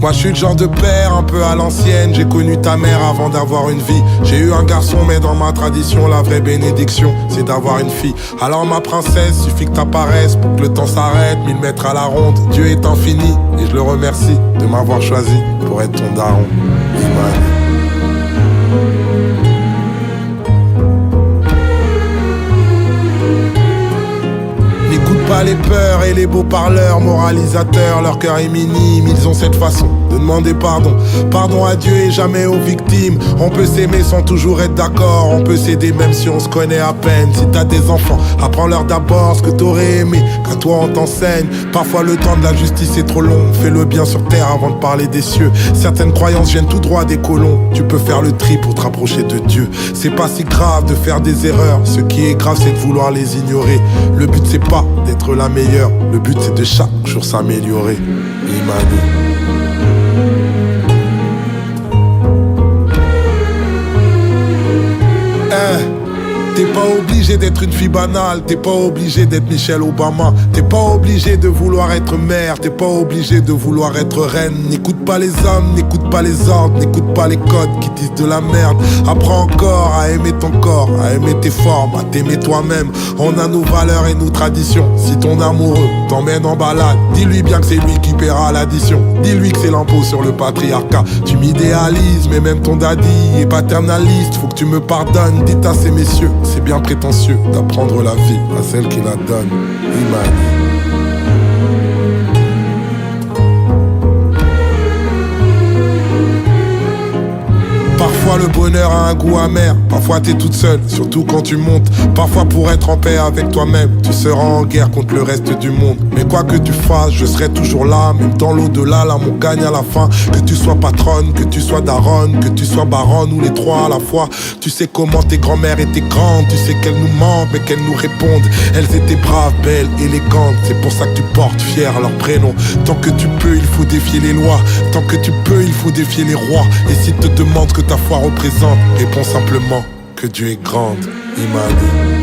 Moi je suis le genre de père un peu à l'ancienne. J'ai connu ta mère avant d'avoir une vie. J'ai eu un garçon mais dans ma tradition la vraie bénédiction c'est d'avoir une fille. Alors ma princesse, suffit que t'apparaisses pour que le temps s'arrête. 1000 mètres à la ronde, Dieu est infini. Et je le remercie de m'avoir choisi pour être ton daron. Imani. N'écoute pas les peurs et les beaux parleurs moralisateurs, leur cœur est minime, ils ont cette façon de demander pardon. Pardon à Dieu et jamais aux victimes. On peut s'aimer sans toujours être d'accord, on peut s'aider même si on se connaît à peine. Si t'as des enfants, apprends-leur d'abord ce que t'aurais aimé, qu'à toi on t'enseigne. Parfois le temps de la justice est trop long, fais le bien sur terre avant de parler des cieux. Certaines croyances viennent tout droit des colons, tu peux faire le tri pour te rapprocher de Dieu. C'est pas si grave de faire des erreurs, ce qui est grave c'est de vouloir les ignorer. Le but c'est pas d'être la meilleure, le but c'est de chaque jour s'améliorer. Imani. T'es pas obligé d'être une fille banale, t'es pas obligé d'être Michelle Obama, t'es pas obligé de vouloir être mère, t'es pas obligé de vouloir être reine. N'écoute pas les hommes, n'écoute pas les ordres, n'écoute pas les codes qui disent de la merde. Apprends encore à aimer ton corps, à aimer tes formes, à t'aimer toi-même. On a nos valeurs et nos traditions. Si ton amoureux t'emmène en balade, dis-lui bien que c'est lui qui paiera l'addition. Dis-lui que c'est l'impôt sur le patriarcat. Tu m'idéalises, mais même ton daddy est paternaliste. Faut que tu me pardonnes, dites à ces messieurs, c'est bien prétentieux d'apprendre la vie à celle qui la donne. Imani. Parfois le bonheur a un goût amer, parfois t'es toute seule, surtout quand tu montes. Parfois pour être en paix avec toi-même, tu seras en guerre contre le reste du monde. Mais quoi que tu fasses, je serai toujours là, même dans l'au-delà, l'amour gagne à la fin. Que tu sois patronne, que tu sois daronne, que tu sois baronne ou les trois à la fois. Tu sais comment tes grand-mères étaient grandes, tu sais qu'elles nous mentent mais qu'elles nous répondent. Elles étaient braves, belles, élégantes, c'est pour ça que tu portes fier leur prénom. Tant que tu peux, il faut défier les lois, tant que tu peux, il faut défier les rois. Et s'ils te demandent que ta foi représente, réponds simplement que Dieu est grande. Imani.